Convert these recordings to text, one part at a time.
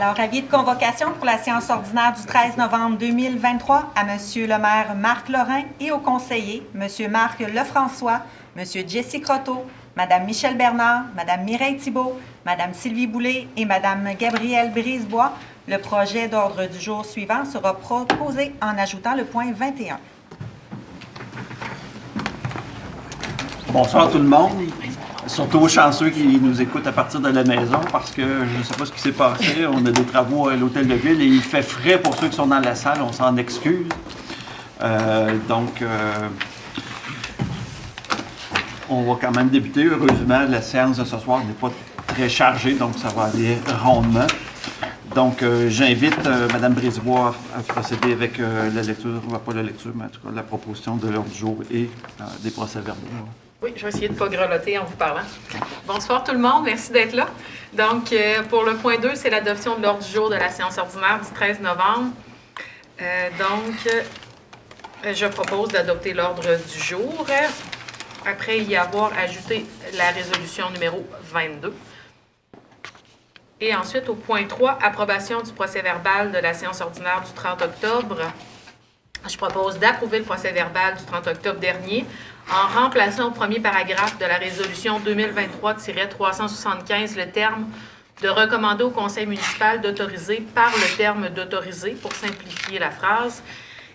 Alors, avis de convocation pour la séance ordinaire du 13 novembre 2023 à Monsieur le maire Marc Lorrain et aux conseillers, Monsieur Marc Lefrançois, Monsieur Jesse Croteau, Madame Michèle Bernard, Madame Mireille Thibault, Madame Sylvie Boulay et Madame Gabrielle Brisebois. Le projet d'ordre du jour suivant sera proposé en ajoutant le point 21. Bonsoir tout le monde, surtout aux chanceux qui nous écoutent à partir de la maison parce que je ne sais pas ce qui s'est passé. On a des travaux à l'hôtel de ville et il fait frais pour ceux qui sont dans la salle, on s'en excuse. On va quand même débuter. Heureusement, la séance de ce soir n'est pas très chargée, donc ça va aller rondement. Donc, j'invite Mme Brisebois à procéder avec la lecture, pas la lecture, mais en tout cas la proposition de l'ordre du jour et des procès-verbaux. Oui, je vais essayer de ne pas grelotter en vous parlant. Bonsoir tout le monde, merci d'être là. Donc, pour le point 2, c'est l'adoption de l'ordre du jour de la séance ordinaire du 13 novembre. Je propose d'adopter l'ordre du jour. Après y avoir ajouté la résolution numéro 22. Et ensuite, au point 3, approbation du procès-verbal de la séance ordinaire du 30 octobre. Je propose d'approuver le procès-verbal du 30 octobre dernier en remplaçant au premier paragraphe de la résolution 2023-375 le terme de recommander au conseil municipal d'autoriser par le terme d'autoriser pour simplifier la phrase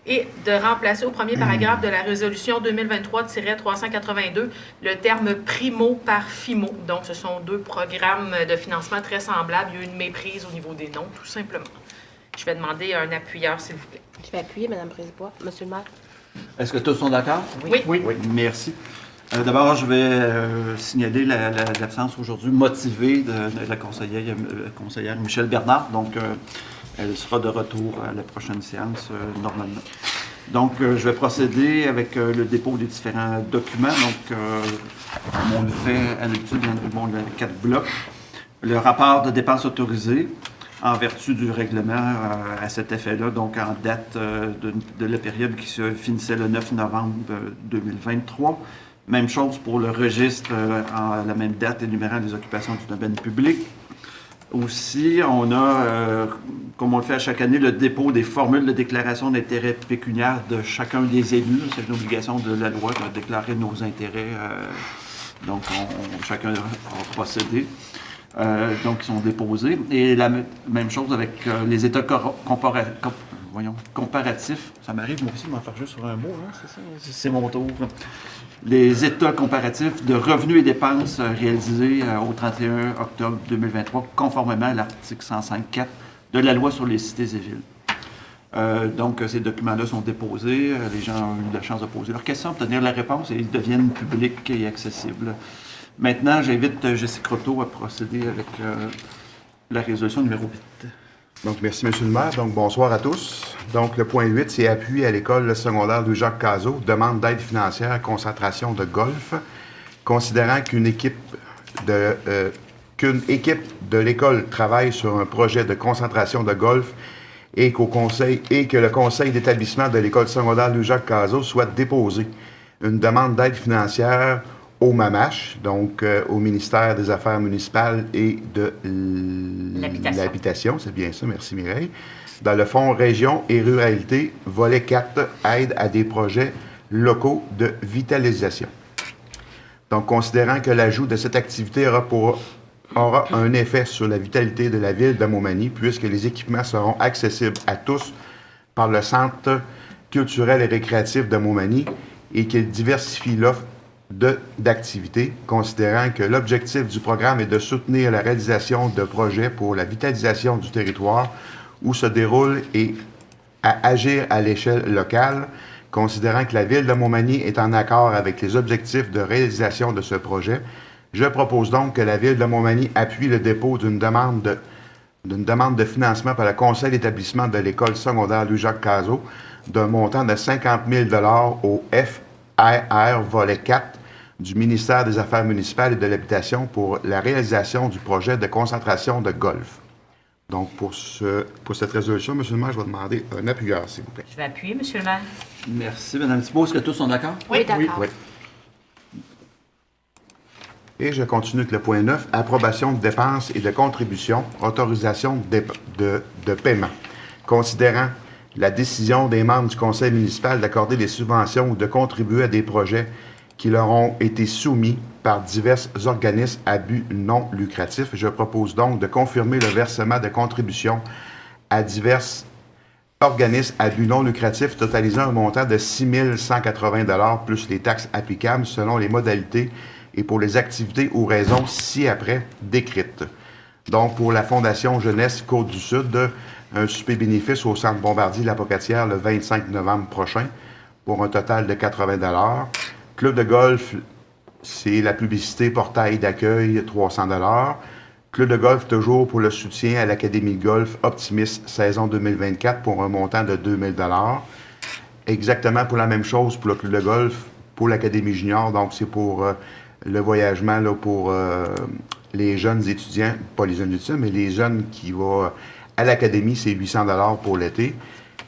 et de remplacer au premier paragraphe de la résolution 2023-382 le terme primo par FIMO. Donc, ce sont deux programmes de financement très semblables. Il y a eu une méprise au niveau des noms, tout simplement. Je vais demander un appuyeur, s'il vous plaît. Je vais appuyer, Mme Brisebois. Monsieur le maire. Est-ce que tous sont d'accord? Oui. Merci. D'abord, je vais signaler l'absence aujourd'hui motivée de la conseillère Michèle Bernard. Donc, elle sera de retour à la prochaine séance, normalement. Donc, je vais procéder avec le dépôt des différents documents. Donc, on le fait à l'habitude dans les 4 blocs. Le rapport de dépenses autorisées, en vertu du règlement à cet effet-là, donc en date de la période qui se finissait le 9 novembre 2023. Même chose pour le registre à la même date énumérant les occupations du domaine public. Aussi, on a, comme on le fait à chaque année, le dépôt des formules de déclaration d'intérêt pécuniaire de chacun des élus. C'est une obligation de la loi de déclarer nos intérêts. Donc, chacun a procédé. Donc, ils sont déposés. Et la même chose avec les états comparatifs. Ça m'arrive, moi aussi, de m'en faire juste sur un mot, hein, c'est ça? C'est mon tour. Les états comparatifs de revenus et dépenses réalisés au 31 octobre 2023, conformément à l'article 105.4 de la loi sur les cités et villes. Donc, ces documents-là sont déposés. Les gens ont eu la chance de poser leurs questions, obtenir la réponse et ils deviennent publics et accessibles. Maintenant, j'invite Jesse Croteau à procéder avec la résolution numéro 8. Donc, merci, M. le maire. Donc, bonsoir à tous. Donc, le point 8, c'est appui à l'école secondaire de Jacques Cazot, demande d'aide financière, concentration de golf, considérant qu'une équipe de l'école travaille sur un projet de concentration de golf et que le conseil d'établissement de l'école secondaire de Jacques Cazot soit déposé une demande d'aide financière au MAMACH, donc au ministère des Affaires municipales et de l'Habitation, c'est bien ça, merci Mireille, dans le fonds Région et Ruralité, volet 4, aide à des projets locaux de vitalisation. Donc, considérant que l'ajout de cette activité aura un effet sur la vitalité de la ville de Montmagny, puisque les équipements seront accessibles à tous par le Centre culturel et récréatif de Montmagny et qu'il diversifie l'offre d'activités, considérant que l'objectif du programme est de soutenir la réalisation de projets pour la vitalisation du territoire où se déroule et à agir à l'échelle locale, considérant que la Ville de Montmagny est en accord avec les objectifs de réalisation de ce projet. Je propose donc que la Ville de Montmagny appuie le dépôt d'une demande de financement par le conseil d'établissement de l'école secondaire Louis-Jacques Cazot d'un montant de 50 000 $ au FRR volet 4 du ministère des Affaires municipales et de l'Habitation pour la réalisation du projet de concentration de golf. Donc, pour cette résolution, M. le maire, je vais demander un appuyeur, s'il vous plaît. Je vais appuyer, M. le maire. Merci, Mme Thibault. Est-ce que tous sont d'accord? Oui, d'accord. Oui. Et je continue avec le point 9, approbation de dépenses et de contributions, autorisation de paiement. Considérant la décision des membres du conseil municipal d'accorder des subventions ou de contribuer à des projets qui leur ont été soumis par divers organismes à but non lucratif, je propose donc de confirmer le versement de contributions à divers organismes à but non lucratif totalisant un montant de 6 180 $ plus les taxes applicables selon les modalités et pour les activités ou raisons ci-après décrites. Donc, pour la Fondation Jeunesse Côte-du-Sud, un souper bénéfice au Centre Bombardier-La Pocatière le 25 novembre prochain pour un total de 80 $. Club de golf, c'est la publicité portail d'accueil, 300 $. Club de golf, toujours pour le soutien à l'Académie de golf Optimiste saison 2024 pour un montant de 2 000 $. Exactement pour la même chose pour le club de golf, pour l'Académie junior, donc c'est pour le voyagement là, pour les jeunes étudiants, pas les jeunes étudiants, mais les jeunes qui vont à l'Académie, c'est 800 $ pour l'été.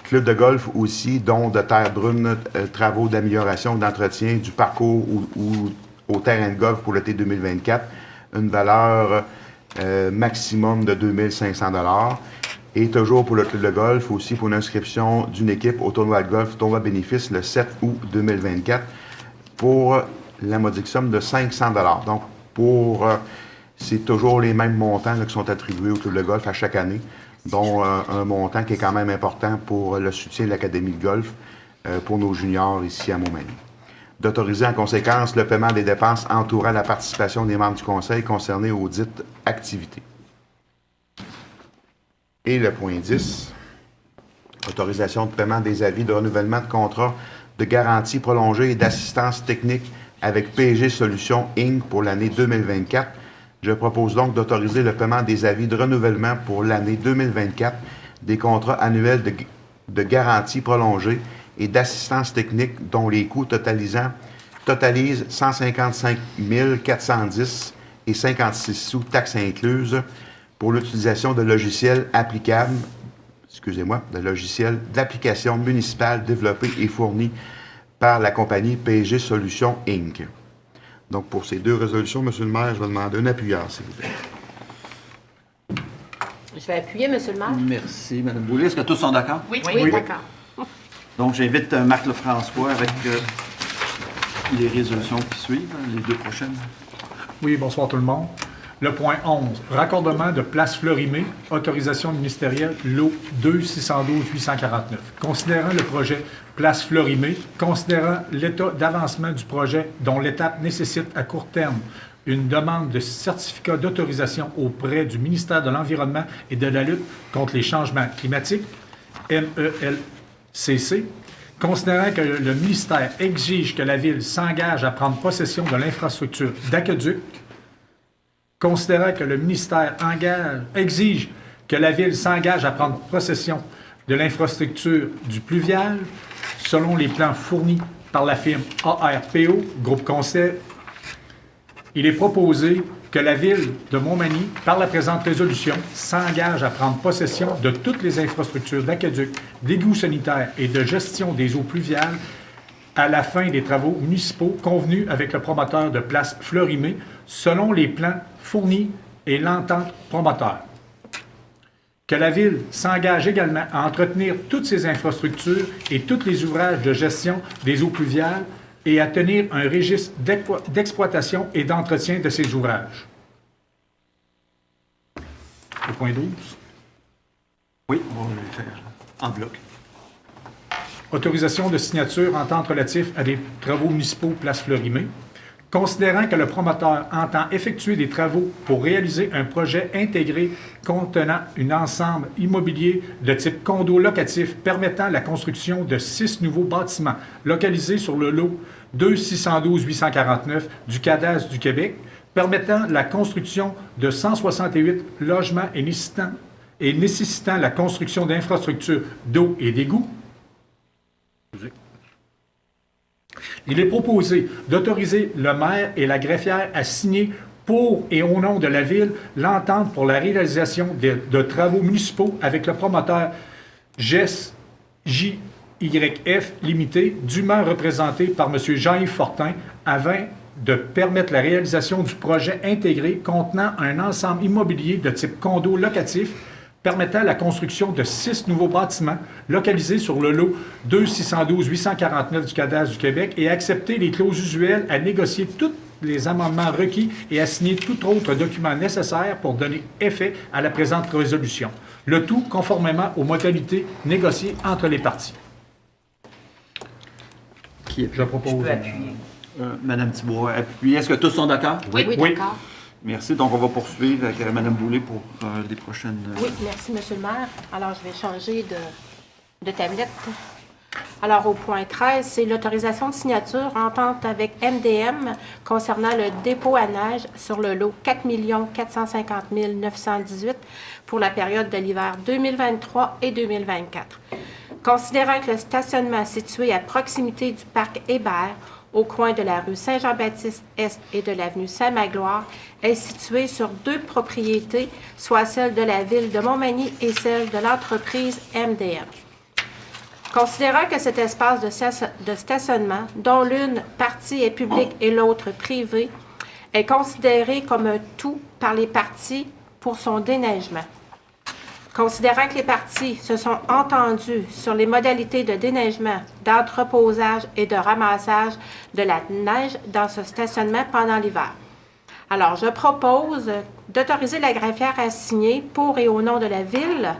Club de golf aussi, don de terre brune, travaux d'amélioration, d'entretien du parcours ou au terrain de golf pour l'été 2024, une valeur maximum de 2 500 $. Et toujours pour le club de golf, aussi pour l'inscription d'une équipe au tournoi de golf, tournoi bénéfice le 7 août 2024, pour la modique somme de 500 $. Donc, c'est toujours les mêmes montants là, qui sont attribués au club de golf à chaque année, dont un montant qui est quand même important pour le soutien de l'Académie de golf pour nos juniors ici à Montmagny. D'autoriser en conséquence le paiement des dépenses entourant la participation des membres du conseil concernés aux dites activités. Et le point 10, autorisation de paiement des avis de renouvellement de contrat de garantie prolongée et d'assistance technique avec PSG Solutions Inc. pour l'année 2024. Je propose donc d'autoriser le paiement des avis de renouvellement pour l'année 2024 des contrats annuels de garantie prolongée et d'assistance technique dont les coûts totalisent 155 410 et 56 sous taxes incluses pour l'utilisation de logiciels applicables, de logiciels d'application municipale développés et fournis par la compagnie PSG Solutions Inc. Donc, pour ces deux résolutions, M. le maire, je vais demander un appuyeur, s'il vous plaît. Je vais appuyer, M. le maire. Merci, Mme Boulay. Est-ce que tous sont d'accord? Oui, D'accord. Donc, j'invite Marc Lefrançois avec les résolutions qui suivent, les deux prochaines. Oui, bonsoir tout le monde. Le point 11, raccordement de Place Fleurimée, autorisation ministérielle, lot 2-612-849. Considérant le projet Place Fleurimée, considérant l'état d'avancement du projet dont l'étape nécessite à court terme une demande de certificat d'autorisation auprès du ministère de l'Environnement et de la lutte contre les changements climatiques, MELCC, considérant que le ministère exige que la Ville s'engage à prendre possession de l'infrastructure d'aqueduc, considérant que le ministère exige que la Ville s'engage à prendre possession de l'infrastructure du pluvial, selon les plans fournis par la firme ARPO, Groupe Conseil, il est proposé que la Ville de Montmagny, par la présente résolution, s'engage à prendre possession de toutes les infrastructures d'aqueduc, d'égouts sanitaires et de gestion des eaux pluviales à la fin des travaux municipaux convenus avec le promoteur de Place Fleurimée, selon les plans fournis et l'entente promoteur. Que la Ville s'engage également à entretenir toutes ces infrastructures et tous les ouvrages de gestion des eaux pluviales et à tenir un registre d'exploitation et d'entretien de ces ouvrages. Le point 12. Oui, on va le faire en bloc. Autorisation de signature entente relative à des travaux municipaux Place Fleurimée. Considérant que le promoteur entend effectuer des travaux pour réaliser un projet intégré contenant un ensemble immobilier de type condo locatif permettant la construction de 6 nouveaux bâtiments localisés sur le lot 2-612-849 du Cadastre du Québec, permettant la construction de 168 logements et nécessitant la construction d'infrastructures d'eau et d'égouts. Il est proposé d'autoriser le maire et la greffière à signer pour et au nom de la Ville l'entente pour la réalisation de travaux municipaux avec le promoteur JYF Limité, dûment représenté par M. Jean-Yves Fortin, de permettre la réalisation du projet intégré contenant un ensemble immobilier de type condo locatif permettant la construction de 6 nouveaux bâtiments localisés sur le lot 2612-849 du cadastre du Québec et accepter les clauses usuelles à négocier tous les amendements requis et à signer tout autre document nécessaire pour donner effet à la présente résolution. Le tout conformément aux modalités négociées entre les parties. Qui est Je propose. Je peux appuyer. Madame Thibault, appuyez. Est-ce que tous sont d'accord? Oui, Oui. d'accord. Merci. Donc, on va poursuivre avec Madame Boulay pour les prochaines... Oui, merci, Monsieur le maire. Alors, je vais changer de tablette. Alors, au point 13, c'est l'autorisation de signature entente avec MDM concernant le dépôt à neige sur le lot 4 450 918 pour la période de l'hiver 2023 et 2024. Considérant que le stationnement situé à proximité du parc Hébert, au coin de la rue Saint-Jean-Baptiste-Est et de l'avenue Saint-Magloire, est situé sur 2 propriétés, soit celle de la ville de Montmagny et celle de l'entreprise MDM. Considérant que cet espace de stationnement, dont l'une partie est publique et l'autre privée, est considéré comme un tout par les parties pour son déneigement. Considérant que les parties se sont entendues sur les modalités de déneigement, d'entreposage et de ramassage de la neige dans ce stationnement pendant l'hiver. Alors, je propose d'autoriser la greffière à signer pour et au nom de la Ville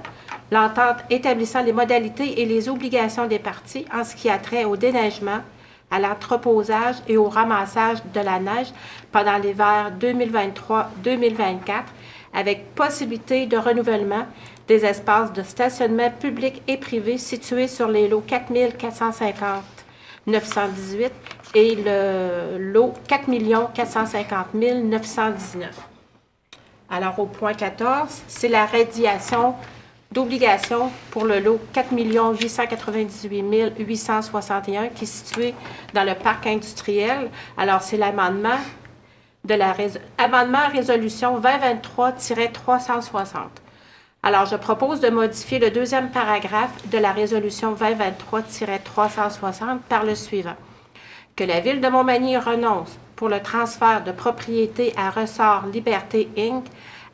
l'entente établissant les modalités et les obligations des parties en ce qui a trait au déneigement, à l'entreposage et au ramassage de la neige pendant l'hiver 2023-2024, avec possibilité de renouvellement des espaces de stationnement public et privé situés sur les lots 4 450 918 et le lot 4 450 919. Alors, au point 14, c'est la radiation d'obligation pour le lot 4 898 861 qui est situé dans le parc industriel. Alors, c'est l'amendement de amendement résolution 2023-360. Alors, je propose de modifier le 2e paragraphe de la résolution 2023-360 par le suivant. Que la Ville de Montmagny renonce pour le transfert de propriété à Ressort Liberté Inc.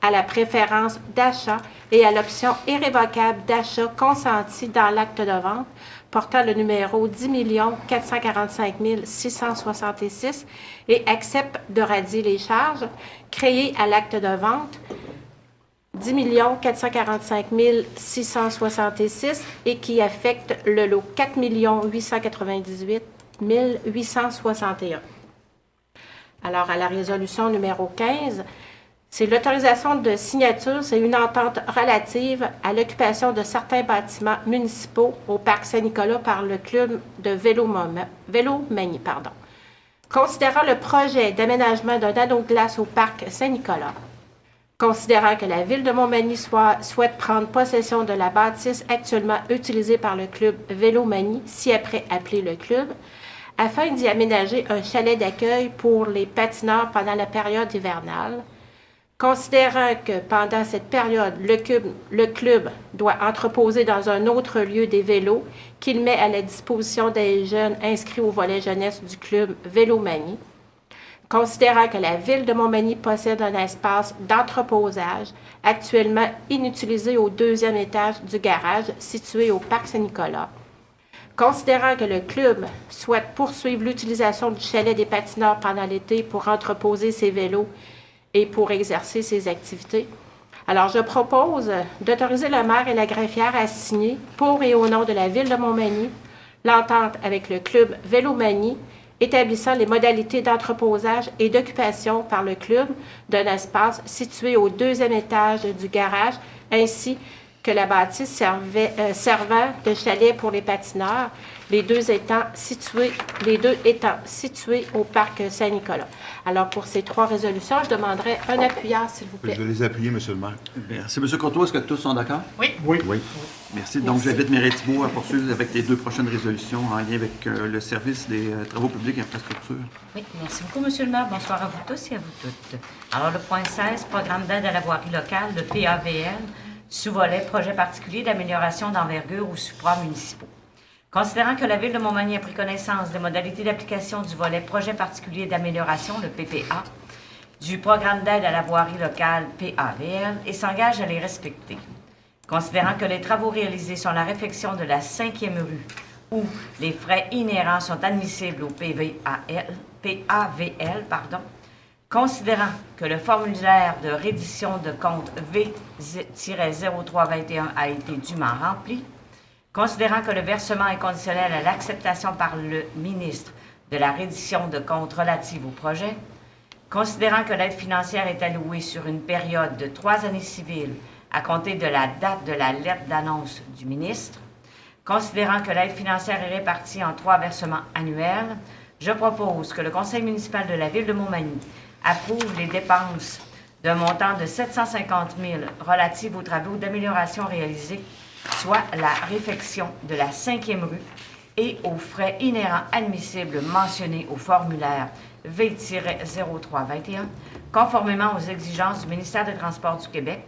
à la préférence d'achat et à l'option irrévocable d'achat consentie dans l'acte de vente portant le numéro 10 445 666 et accepte de radier les charges créées à l'acte de vente 10 445 666 et qui affectent le lot 4 898 861. Alors, à la résolution numéro 15, c'est l'autorisation de signature, c'est une entente relative à l'occupation de certains bâtiments municipaux au parc Saint-Nicolas par le club de Vélomanie. Considérant le projet d'aménagement d'un anneau de glace au parc Saint-Nicolas, considérant que la Ville de Montmagny souhaite prendre possession de la bâtisse actuellement utilisée par le club Vélomanie, ci-après appelé le club, afin d'y aménager un chalet d'accueil pour les patineurs pendant la période hivernale, considérant que pendant cette période, le club doit entreposer dans un autre lieu des vélos qu'il met à la disposition des jeunes inscrits au volet jeunesse du club Vélomanie, considérant que la Ville de Montmagny possède un espace d'entreposage actuellement inutilisé au 2e étage du garage situé au parc Saint-Nicolas, considérant que le club souhaite poursuivre l'utilisation du chalet des patineurs pendant l'été pour entreposer ses vélos et pour exercer ses activités. Alors, je propose d'autoriser le maire et la greffière à signer, pour et au nom de la Ville de Montmagny, l'entente avec le club Vélomanie, établissant les modalités d'entreposage et d'occupation par le club d'un espace situé au 2e étage du garage, ainsi que la bâtisse servant de chalet pour les patineurs, les deux étant situés au parc Saint-Nicolas. Alors, pour ces 3 résolutions, je demanderai un appuyeur, s'il vous plaît. Je vais les appuyer, Monsieur le maire. Merci. M. Croteau, est-ce que tous sont d'accord? Oui. Merci. Donc, j'invite Mireille Thibault à poursuivre avec les 2 prochaines résolutions en lien avec le service des travaux publics et infrastructures. Oui, merci beaucoup, M. le maire. Bonsoir à vous tous et à vous toutes. Alors, le point 16, programme d'aide à la voirie locale, le PAVL, sous-volet projet particulier d'amélioration d'envergure ou supra-municipaux. Considérant que la Ville de Montmagny a pris connaissance des modalités d'application du volet Projet particulier d'amélioration, le PPA, du programme d'aide à la voirie locale PAVL et s'engage à les respecter. Considérant que les travaux réalisés sur la réfection de la 5e rue où les frais inhérents sont admissibles au PAVL, considérant que le formulaire de reddition de compte V-0321 a été dûment rempli, considérant que le versement est conditionnel à l'acceptation par le ministre de la reddition de compte relative au projet, considérant que l'aide financière est allouée sur une période de 3 années civiles à compter de la date de la lettre d'annonce du ministre, considérant que l'aide financière est répartie en 3 versements annuels, je propose que le Conseil municipal de la Ville de Montmagny approuve les dépenses d'un montant de 750 000 relatives aux travaux d'amélioration réalisés, soit la réfection de la 5e rue et aux frais inhérents admissibles mentionnés au formulaire V-0321, conformément aux exigences du ministère des Transports du Québec,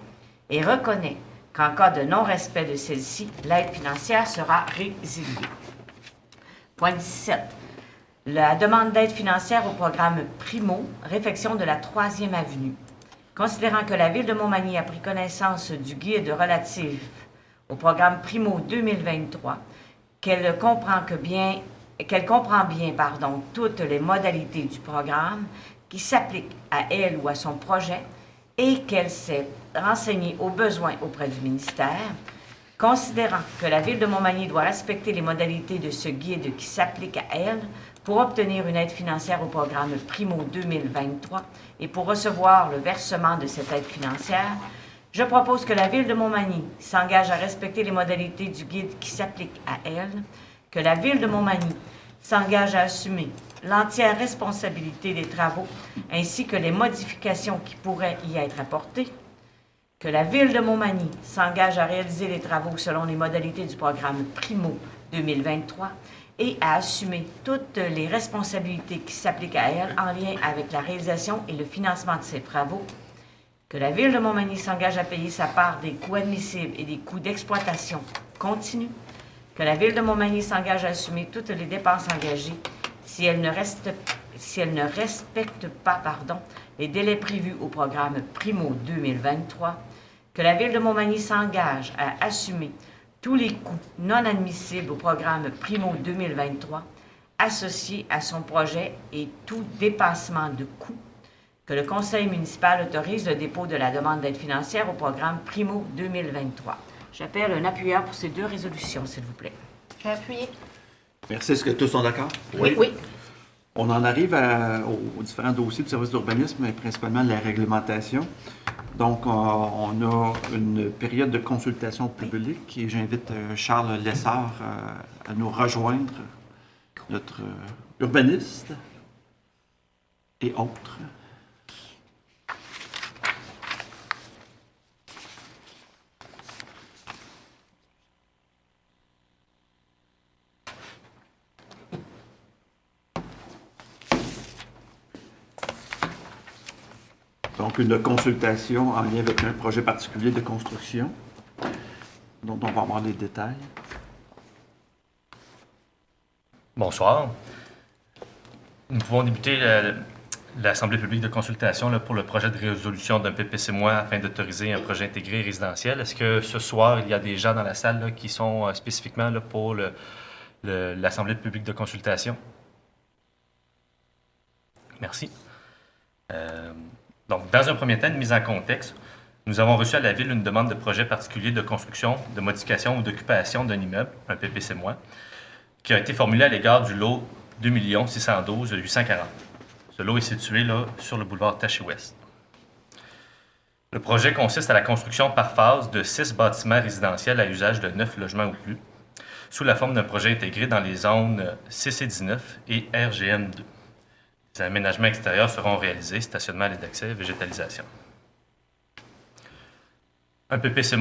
et reconnaît qu'en cas de non-respect de celle-ci, l'aide financière sera résiliée. Point 17. La demande d'aide financière au programme Primo, réfection de la 3e avenue. Considérant que la Ville de Montmagny a pris connaissance du guide relatif au programme Primo 2023, qu'elle comprend bien toutes les modalités du programme qui s'appliquent à elle ou à son projet et qu'elle s'est renseignée aux besoins auprès du ministère, considérant que la Ville de Montmagny doit respecter les modalités de ce guide qui s'applique à elle pour obtenir une aide financière au programme Primo 2023 et pour recevoir le versement de cette aide financière, je propose que la Ville de Montmagny s'engage à respecter les modalités du guide qui s'applique à elle, que la Ville de Montmagny s'engage à assumer l'entière responsabilité des travaux ainsi que les modifications qui pourraient y être apportées, que la Ville de Montmagny s'engage à réaliser les travaux selon les modalités du programme Primo 2023 et à assumer toutes les responsabilités qui s'appliquent à elle en lien avec la réalisation et le financement de ces travaux, que la Ville de Montmagny s'engage à payer sa part des coûts admissibles et des coûts d'exploitation continus, que la Ville de Montmagny s'engage à assumer toutes les dépenses engagées si elle ne respecte pas les délais prévus au programme Primo 2023, que la Ville de Montmagny s'engage à assumer tous les coûts non admissibles au programme Primo 2023 associés à son projet et tout dépassement de coûts, que le Conseil municipal autorise le dépôt de la demande d'aide financière au programme Primo 2023. J'appelle un appuyeur pour ces 2 résolutions, s'il vous plaît. J'ai appuyé. Merci. Est-ce que tous sont d'accord? Oui. On en arrive aux différents dossiers du service d'urbanisme, mais principalement la réglementation. Donc, on a une période de consultation publique et j'invite Charles Lessard à nous rejoindre, notre urbaniste et autres. Donc, une consultation en lien avec un projet particulier de construction, dont on va avoir les détails. Bonsoir. Nous pouvons débuter l'Assemblée publique de consultation là, pour le projet de résolution d'un PPC-moi afin d'autoriser un projet intégré résidentiel. Est-ce que ce soir, il y a des gens dans la salle là, qui sont spécifiquement là, pour l'Assemblée publique de consultation? Merci. Donc, dans un premier temps, une mise en contexte, nous avons reçu à la Ville une demande de projet particulier de construction, de modification ou d'occupation d'un immeuble, un PPC-moi, qui a été formulé à l'égard du lot 2 612 840. Ce lot est situé là, sur le boulevard Taché-Ouest. Le projet consiste à la construction par phase de 6 bâtiments résidentiels à usage de 9 logements ou plus, sous la forme d'un projet intégré dans les zones 6 et 19 et RGM2. Les aménagements extérieurs seront réalisés, stationnement à l'aide d'accès, végétalisation. Un PPC-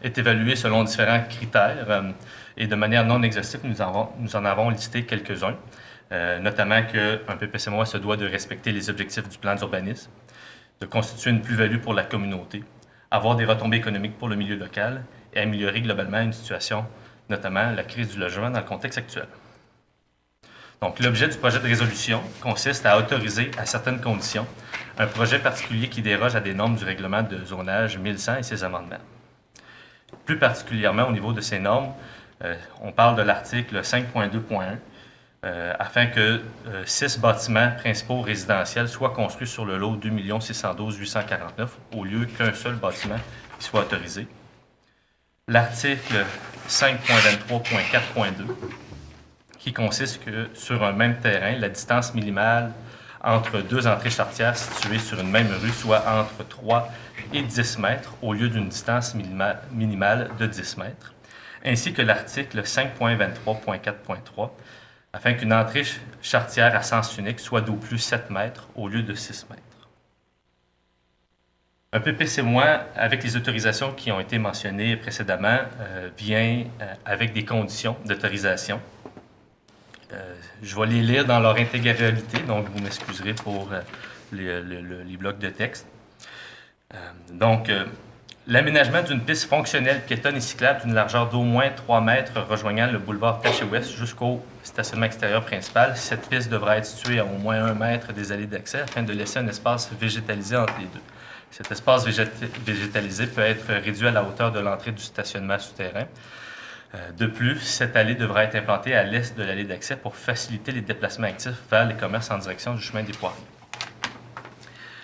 est évalué selon différents critères et de manière non exhaustive, nous en avons listé quelques-uns, notamment qu'un PPC- se doit de respecter les objectifs du plan d'urbanisme, de constituer une plus-value pour la communauté, avoir des retombées économiques pour le milieu local et améliorer globalement une situation notamment la crise du logement dans le contexte actuel. Donc, l'objet du projet de résolution consiste à autoriser, à certaines conditions, un projet particulier qui déroge à des normes du règlement de zonage 1100 et ses amendements. Plus particulièrement au niveau de ces normes, on parle de l'article 5.2.1, afin que 6 bâtiments principaux résidentiels soient construits sur le lot 2 612 849 au lieu qu'un seul bâtiment qui soit autorisé. L'article 5.23.4.2 qui consiste que sur un même terrain, la distance minimale entre deux entrées charretières situées sur une même rue soit entre 3 et 10 mètres au lieu d'une distance minimale de 10 mètres, ainsi que l'article 5.23.4.3 afin qu'une entrée charretière à sens unique soit d'au plus 7 mètres au lieu de 6 mètres. Un PPC-, avec les autorisations qui ont été mentionnées précédemment, vient avec des conditions d'autorisation. Je vais les lire dans leur intégralité, donc vous m'excuserez pour les blocs de texte. L'aménagement d'une piste fonctionnelle piétonne et cyclable d'une largeur d'au moins 3 mètres rejoignant le boulevard Taché-Ouest jusqu'au stationnement extérieur principal. Cette piste devra être située à au moins 1 mètre des allées d'accès afin de laisser un espace végétalisé entre les deux. Cet espace végétalisé peut être réduit à la hauteur de l'entrée du stationnement souterrain. De plus, cette allée devra être implantée à l'est de l'allée d'accès pour faciliter les déplacements actifs vers les commerces en direction du chemin des Poiriers.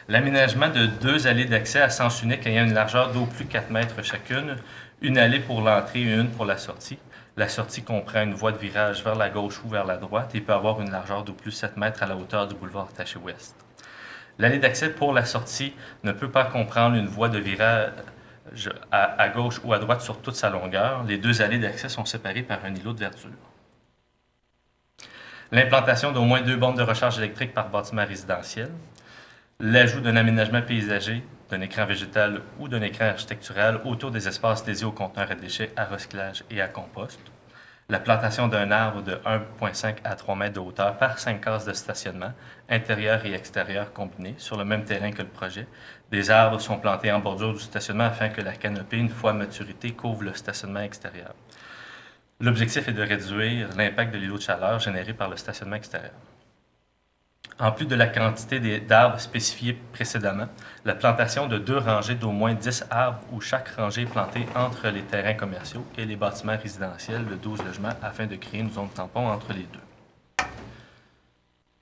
L'aménagement de 2 allées d'accès à sens unique ayant une largeur d'au plus 4 mètres chacune, une allée pour l'entrée et une pour la sortie. La sortie comprend une voie de virage vers la gauche ou vers la droite et peut avoir une largeur d'au plus 7 mètres à la hauteur du boulevard Taché-Ouest. L'allée d'accès pour la sortie ne peut pas comprendre une voie de virage à gauche ou à droite sur toute sa longueur. Les 2 allées d'accès sont séparées par un îlot de verdure. L'implantation d'au moins 2 bornes de recharge électrique par bâtiment résidentiel. L'ajout d'un aménagement paysager, d'un écran végétal ou d'un écran architectural autour des espaces dédiés aux conteneurs à déchets, à recyclage et à compost. La plantation d'un arbre de 1,5 à 3 mètres de hauteur par 5 cases de stationnement, intérieur et extérieur combinés, sur le même terrain que le projet. Des arbres sont plantés en bordure du stationnement afin que la canopée, une fois à maturité, couvre le stationnement extérieur. L'objectif est de réduire l'impact de l'îlot de chaleur généré par le stationnement extérieur. En plus de la quantité d'arbres spécifiés précédemment, la plantation de 2 rangées d'au moins 10 arbres où chaque rangée est plantée entre les terrains commerciaux et les bâtiments résidentiels de 12 logements afin de créer une zone tampon entre les deux.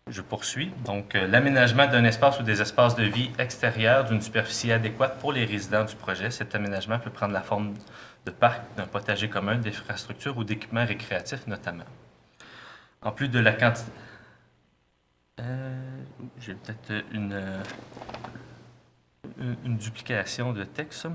Je poursuis. Donc, l'aménagement d'un espace ou des espaces de vie extérieurs d'une superficie adéquate pour les résidents du projet. Cet aménagement peut prendre la forme de parc, d'un potager commun, d'infrastructures ou d'équipements récréatifs notamment. En plus de la quantité... J'ai peut-être une duplication de texte.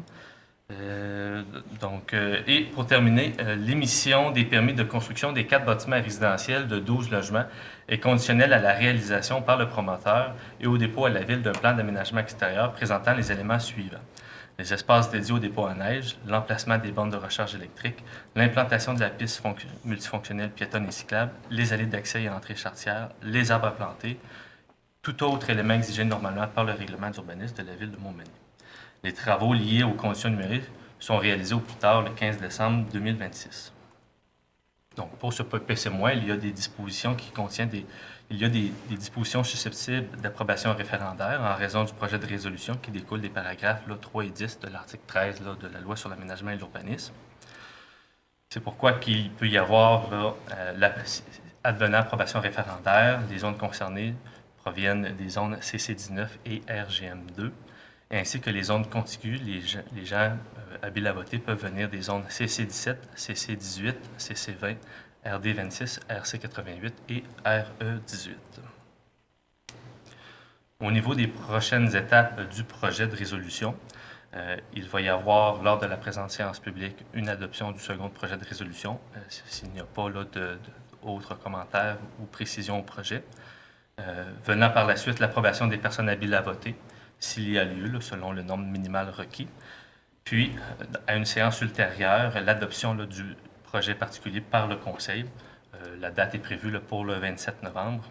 Et pour terminer, l'émission des permis de construction des 4 bâtiments résidentiels de 12 logements est conditionnelle à la réalisation par le promoteur et au dépôt à la ville d'un plan d'aménagement extérieur présentant les éléments suivants. Les espaces dédiés au dépôt à neige, l'emplacement des bornes de recharge électrique, l'implantation de la piste multifonctionnelle piétonne et cyclable, les allées d'accès et entrée charretière, les arbres à planter, tout autre élément exigé normalement par le règlement d'urbanisme de la ville de Montmagny. Les travaux liés aux conditions numériques sont réalisés au plus tard le 15 décembre 2026. Donc, pour ce PPC-, il y a des dispositions qui contiennent des dispositions susceptibles d'approbation référendaire en raison du projet de résolution qui découle des paragraphes 3 et 10 de l'article 13 de la Loi sur l'aménagement et l'urbanisme. C'est pourquoi qu'il peut y avoir, advenant approbation référendaire, les zones concernées proviennent des zones CC19 et RGM2, ainsi que les zones contiguës. Les gens habiles à voter peuvent venir des zones CC17, CC18, CC20, RD26, RC88 et RE18. Au niveau des prochaines étapes du projet de résolution, il va y avoir, lors de la présente séance publique, une adoption du second projet de résolution, s'il n'y a pas d'autres commentaires ou précisions au projet. Venant par la suite l'approbation des personnes habiles à voter, s'il y a lieu, selon le nombre minimal requis. Puis, à une séance ultérieure, l'adoption du projet particulier par le Conseil. La date est prévue pour le 27 novembre.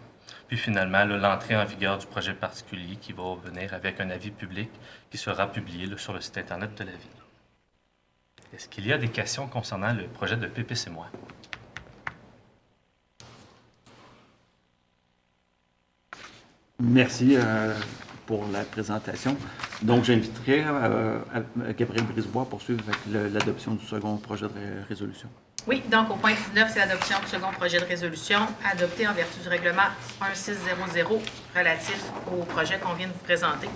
Puis finalement, l'entrée en vigueur du projet particulier qui va venir avec un avis public qui sera publié sur le site Internet de la Ville. Est-ce qu'il y a des questions concernant le projet de PPC-moi? Merci pour la présentation. Donc, j'inviterai Gabriel Brisebois à poursuivre avec l'adoption du second projet de résolution. Oui, donc au point 19, c'est l'adoption du second projet de résolution adopté en vertu du règlement 1600 relatif au projet qu'on vient de vous présenter.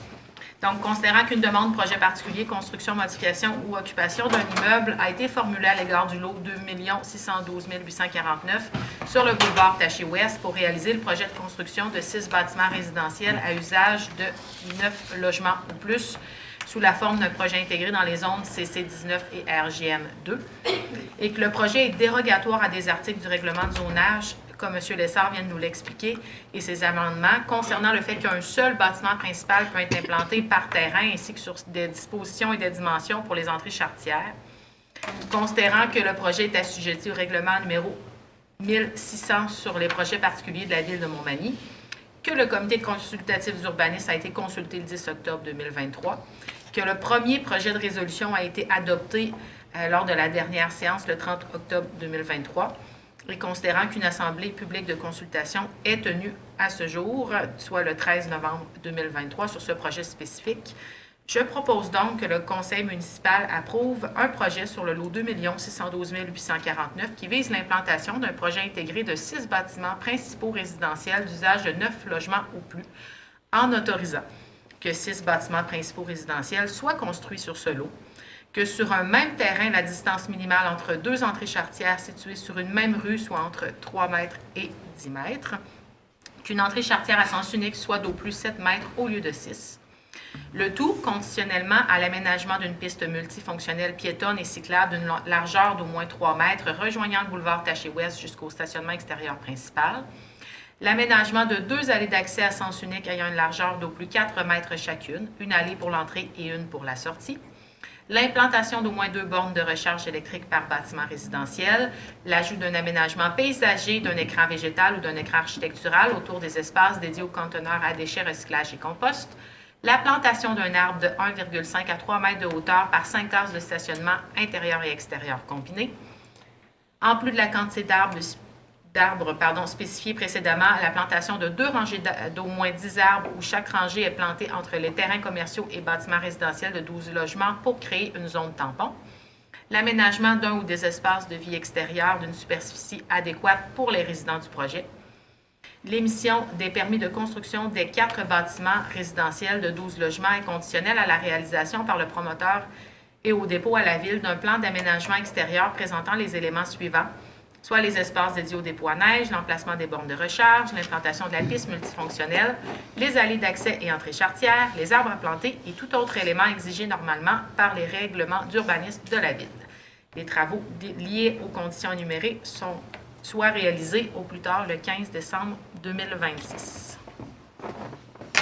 Donc, considérant qu'une demande projet particulier, construction, modification ou occupation d'un immeuble a été formulée à l'égard du lot 2 612 849 sur le boulevard Taché-Ouest pour réaliser le projet de construction de 6 bâtiments résidentiels à usage de 9 logements ou plus sous la forme d'un projet intégré dans les zones CC19 et RGM2, et que le projet est dérogatoire à des articles du règlement de zonage, comme M. Lessard vient de nous l'expliquer, et ses amendements concernant le fait qu'un seul bâtiment principal peut être implanté par terrain, ainsi que sur des dispositions et des dimensions pour les entrées charretières. Considérant que le projet est assujetti au règlement numéro 1600 sur les projets particuliers de la Ville de Montmagny, que le comité consultatif d'urbanisme a été consulté le 10 octobre 2023, que le premier projet de résolution a été adopté lors de la dernière séance le 30 octobre 2023, et considérant qu'une assemblée publique de consultation est tenue à ce jour, soit le 13 novembre 2023, sur ce projet spécifique, je propose donc que le conseil municipal approuve un projet sur le lot 2 612 849 qui vise l'implantation d'un projet intégré de 6 bâtiments principaux résidentiels d'usage de 9 logements ou plus, en autorisant que 6 bâtiments principaux résidentiels soient construits sur ce lot, que sur un même terrain, la distance minimale entre 2 entrées charretières situées sur une même rue soit entre 3 mètres et 10 mètres, qu'une entrée charretière à sens unique soit d'au plus 7 mètres au lieu de 6, le tout conditionnellement à l'aménagement d'une piste multifonctionnelle piétonne et cyclable d'une largeur d'au moins 3 mètres rejoignant le boulevard Taché-Ouest jusqu'au stationnement extérieur principal, l'aménagement de 2 allées d'accès à sens unique ayant une largeur d'au plus 4 mètres chacune, une allée pour l'entrée et une pour la sortie, l'implantation d'au moins 2 bornes de recharge électrique par bâtiment résidentiel, l'ajout d'un aménagement paysager, d'un écran végétal ou d'un écran architectural autour des espaces dédiés aux conteneurs à déchets, recyclage et compost, la plantation d'un arbre de 1,5 à 3 mètres de hauteur par 5 cases de stationnement intérieur et extérieur combinés, en plus de la quantité d'arbres spécifiée précédemment, la plantation de 2 rangées d'au moins 10 arbres où chaque rangée est plantée entre les terrains commerciaux et bâtiments résidentiels de 12 logements pour créer une zone tampon, l'aménagement d'un ou des espaces de vie extérieure d'une superficie adéquate pour les résidents du projet, l'émission des permis de construction des 4 bâtiments résidentiels de 12 logements est conditionnelle à la réalisation par le promoteur et au dépôt à la Ville d'un plan d'aménagement extérieur présentant les éléments suivants, soit les espaces dédiés au dépôt à neige, l'emplacement des bornes de recharge, l'implantation de la piste multifonctionnelle, les allées d'accès et entrées charretières, les arbres à planter et tout autre élément exigé normalement par les règlements d'urbanisme de la Ville. Les travaux liés aux conditions énumérées soient réalisés au plus tard le 15 décembre 2026.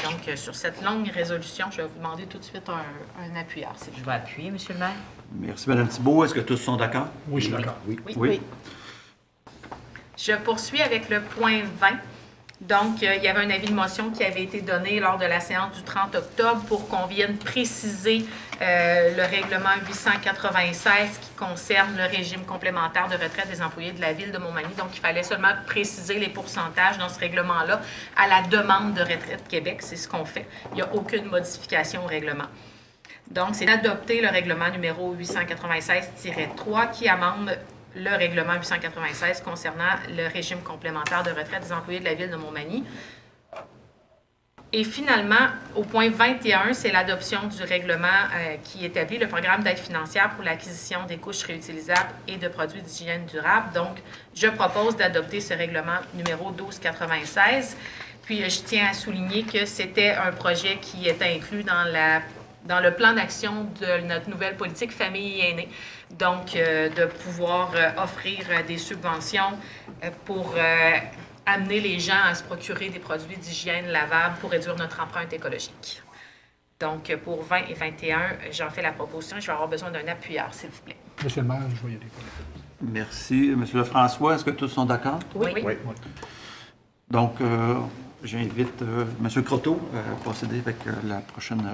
Donc, sur cette longue résolution, je vais vous demander tout de suite un appuyeur. Je vais appuyer, M. le maire. Merci, Mme Thibault. Est-ce que tous sont d'accord? Oui, je suis d'accord. Oui. Je poursuis avec le point 20. Donc, il y avait un avis de motion qui avait été donné lors de la séance du 30 octobre pour qu'on vienne préciser le règlement 896 qui concerne le régime complémentaire de retraite des employés de la Ville de Montmagny. Donc, il fallait seulement préciser les pourcentages dans ce règlement-là à la demande de Retraite Québec. C'est ce qu'on fait. Il n'y a aucune modification au règlement. Donc, c'est d'adopter le règlement numéro 896-3 qui amende le règlement 896 concernant le régime complémentaire de retraite des employés de la Ville de Montmagny. Et finalement, au point 21, c'est l'adoption du règlement qui établit le programme d'aide financière pour l'acquisition des couches réutilisables et de produits d'hygiène durable. Donc, je propose d'adopter ce règlement numéro 1296. Puis, je tiens à souligner que c'était un projet qui est inclus dans le plan d'action de notre nouvelle politique famille et aînés. Donc, de pouvoir offrir des subventions pour amener les gens à se procurer des produits d'hygiène lavables pour réduire notre empreinte écologique. Donc, pour 20 et 21, j'en fais la proposition. Je vais avoir besoin d'un appuyeur, s'il vous plaît. Monsieur le maire, je vais y aller. Merci. Monsieur Lefrançois, est-ce que tous sont d'accord? Oui. Donc, j'invite M. Croteau à procéder avec la prochaine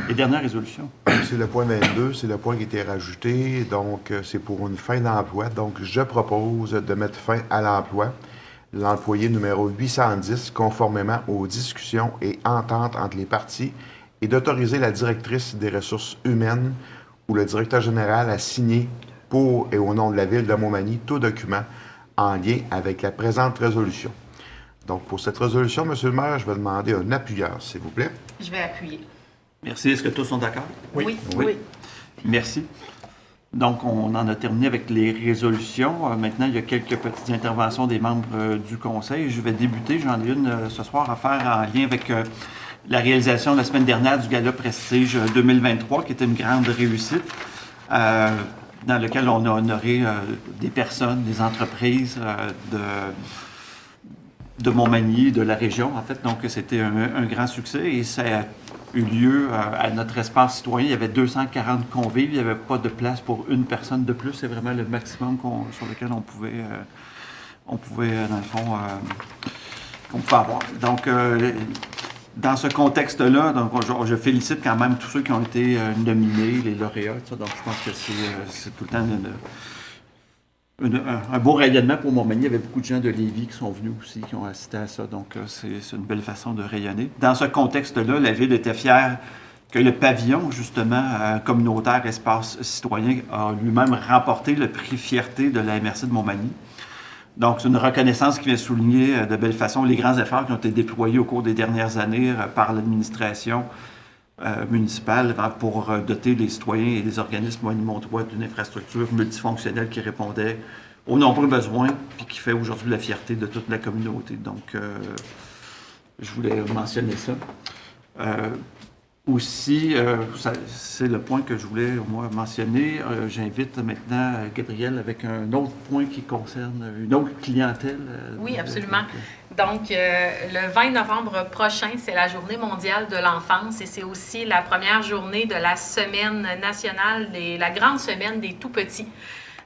Et dernière résolution. C'est le point 22, c'est le point qui a été rajouté. Donc, c'est pour une fin d'emploi. Donc, je propose de mettre fin à l'emploi. L'employé numéro 810, conformément aux discussions et ententes entre les parties, et d'autoriser la directrice des ressources humaines ou le directeur général à signer pour et au nom de la Ville de Montmagny tout document en lien avec la présente résolution. Donc, pour cette résolution, M. le maire, je vais demander un appuyeur, s'il vous plaît. Je vais appuyer. Merci. Est-ce que tous sont d'accord? Oui. Merci. Donc, on en a terminé avec les résolutions. Maintenant, il y a quelques petites interventions des membres du Conseil. Je vais débuter. J'en ai une ce soir à faire en lien avec la réalisation la semaine dernière du Gala Prestige 2023, qui était une grande réussite, dans lequel on a honoré des personnes, des entreprises de Montmagny, de la région, en fait. Donc, c'était un grand succès et ça a eu lieu à notre espace citoyen. Il y avait 240 convives. Il n'y avait pas de place pour une personne de plus. C'est vraiment le maximum sur lequel on pouvait dans le fond, qu'on pouvait avoir. Donc, dans ce contexte-là, donc, je félicite quand même tous ceux qui ont été nominés, les lauréats. Donc, je pense que c'est tout le temps un beau rayonnement pour Montmagny. Il y avait beaucoup de gens de Lévis qui sont venus aussi, qui ont assisté à ça. Donc, c'est une belle façon de rayonner. Dans ce contexte-là, la Ville était fière que le pavillon, justement, communautaire Espace citoyen, a lui-même remporté le prix Fierté de la MRC de Montmagny. Donc, c'est une reconnaissance qui vient souligner de belle façon les grands efforts qui ont été déployés au cours des dernières années par l'administration municipale pour doter les citoyens et les organismes montmotois d'une infrastructure multifonctionnelle qui répondait aux nombreux besoins et qui fait aujourd'hui la fierté de toute la communauté. Donc, je voulais mentionner ça. Aussi, c'est le point que je voulais, moi, mentionner. J'invite maintenant Gabrielle avec un autre point qui concerne une autre clientèle. Oui, absolument. Donc, le 20 novembre prochain, c'est la Journée mondiale de l'enfance et c'est aussi la première journée de la semaine nationale, la grande semaine des tout-petits.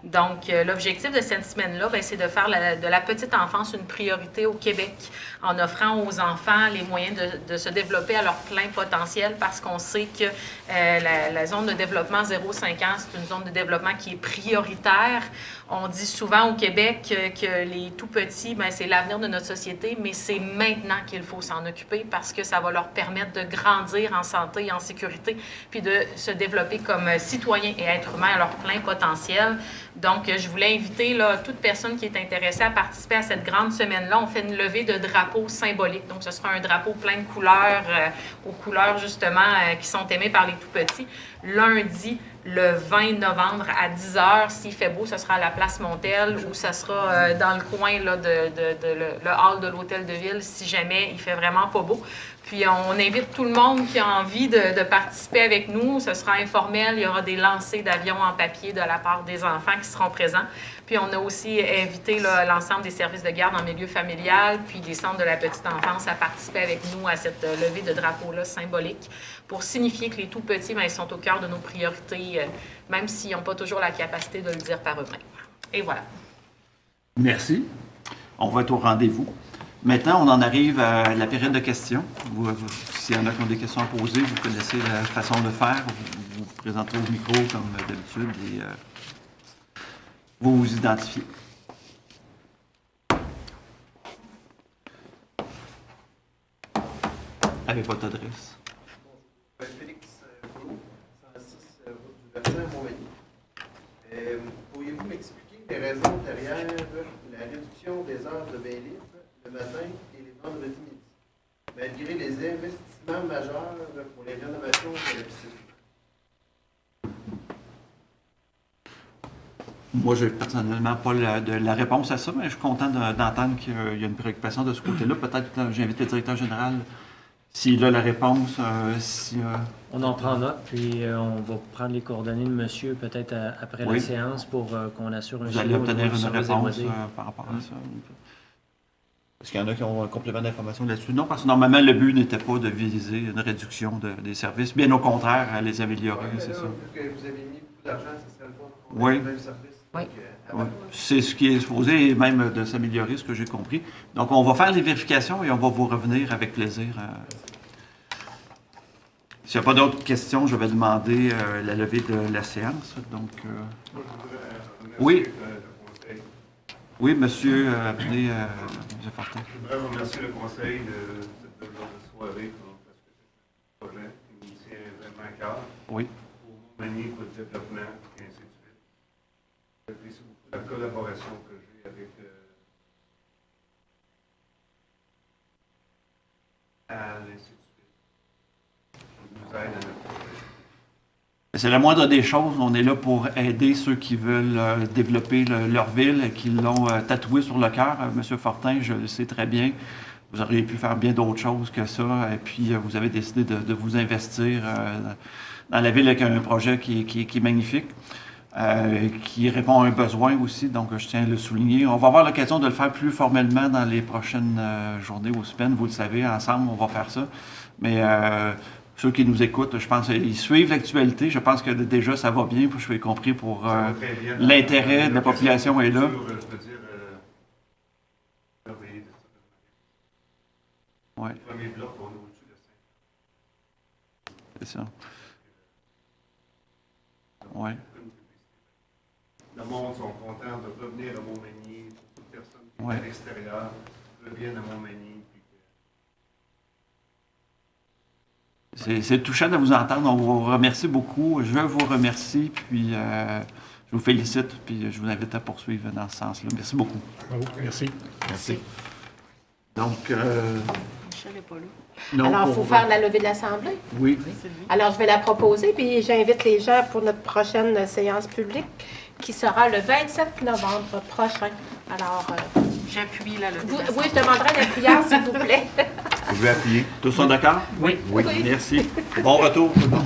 Donc, l'objectif de cette semaine-là, c'est de faire de la petite enfance une priorité au Québec en offrant aux enfants les moyens de se développer à leur plein potentiel parce qu'on sait que la zone de développement 0-5 ans, c'est une zone de développement qui est prioritaire. On dit souvent au Québec que les tout-petits, c'est l'avenir de notre société, mais c'est maintenant qu'il faut s'en occuper parce que ça va leur permettre de grandir en santé et en sécurité, puis de se développer comme citoyens et êtres humains à leur plein potentiel. Donc, je voulais inviter toute personne qui est intéressée à participer à cette grande semaine-là. On fait une levée de drapeaux symboliques. Donc, ce sera un drapeau plein de couleurs, aux couleurs justement qui sont aimées par les tout-petits. Lundi, le 20 novembre à 10h, s'il fait beau, ce sera à la place Montel ou ça sera dans le coin là, le hall de l'Hôtel de Ville si jamais il fait vraiment pas beau. Puis on invite tout le monde qui a envie de participer avec nous. Ce sera informel. Il y aura des lancers d'avions en papier de la part des enfants qui seront présents. Puis on a aussi invité l'ensemble des services de garde en milieu familial, puis des centres de la petite enfance à participer avec nous à cette levée de drapeau-là symbolique pour signifier que les tout-petits, ils sont au cœur de nos priorités, même s'ils n'ont pas toujours la capacité de le dire par eux-mêmes. Et voilà. Merci. On va être au rendez-vous. Maintenant, on en arrive à la période de questions. S'il y en a qui ont des questions à poser, vous connaissez la façon de faire. Vous vous présentez au micro comme d'habitude et vous vous identifiez. Avec votre adresse. Félix Boulot, 106 route du Verset à Montmagny. Pourriez-vous m'expliquer les raisons derrière la réduction des heures de bain-libre le matin et les vendredis midi, malgré les investissements majeurs pour les rénovations de la piscine? Moi, je n'ai personnellement pas la réponse à ça, mais je suis content d'entendre qu'il y a une préoccupation de ce côté-là. Peut-être que j'invite le directeur général, s'il a la réponse. On en prend note, puis on va prendre les coordonnées de monsieur peut-être après la séance pour qu'on assure un suivi. Vous allez obtenir une réponse par rapport à ça. Est-ce qu'il y en a qui ont un complément d'information là-dessus? Non, parce que normalement, le but n'était pas de viser une réduction des services, bien au contraire, à les améliorer, c'est ça. Vu que vous avez mis beaucoup d'argent, ce serait le fond qu'on oui. ait le même service. Oui. Oui. C'est ce qui est supposé, et même de s'améliorer, ce que j'ai compris. Donc, on va faire les vérifications et on va vous revenir avec plaisir. S'il n'y a pas d'autres questions, je vais demander la levée de la séance. Donc, Moi, je voudrais remercier oui. le conseil. Oui, monsieur, appelez monsieur Fortin. Je voudrais remercier le conseil de cette belle soirée parce que c'est un projet qui me tient vraiment à cœur Oui. pour Montmagny, pour le développement, et ainsi de suite. J'apprécie beaucoup la collaboration que j'ai avec Anne, ainsi de suite. Qui nous aide à notre projet. C'est la moindre des choses. On est là pour aider ceux qui veulent développer leur ville et qui l'ont tatoué sur le cœur. Monsieur Fortin, je le sais très bien. Vous auriez pu faire bien d'autres choses que ça. Et puis, vous avez décidé de vous investir dans la ville avec un projet qui est magnifique, qui répond à un besoin aussi. Donc, je tiens à le souligner. On va avoir l'occasion de le faire plus formellement dans les prochaines journées ou semaines. Vous le savez, ensemble, on va faire ça. Mais ceux qui nous écoutent, je pense qu'ils suivent l'actualité. Je pense que déjà, ça va bien, je l'ai compris, pour Ça va très bien. l'intérêt de la population est là. Je veux dire, merveilleux de ça. Oui, Le premier bloc, on est au-dessus de 5. c'est ça. Oui. Le monde sont contents de revenir à Montmagny. Beaucoup de personnes qui sont Ouais. à l'extérieur reviennent à Montmagny. C'est touchant de vous entendre. On vous remercie beaucoup. Je vous remercie, puis je vous félicite, puis je vous invite à poursuivre dans ce sens-là. Merci beaucoup. Bravo, merci. Merci. Donc, Michel n'est pas là. non, Alors, il faut pour- faire la levée de l'Assemblée. Oui. Alors, je vais la proposer, puis j'invite les gens pour notre prochaine séance publique, qui sera le 27 novembre prochain. Alors, J'appuie la levée de oui, l'Assemblée. je demanderai la prière, s'il vous plaît. Vous pouvez appuyer. Tous sont d'accord? Oui. Oui. Merci. Bon retour, tout le monde.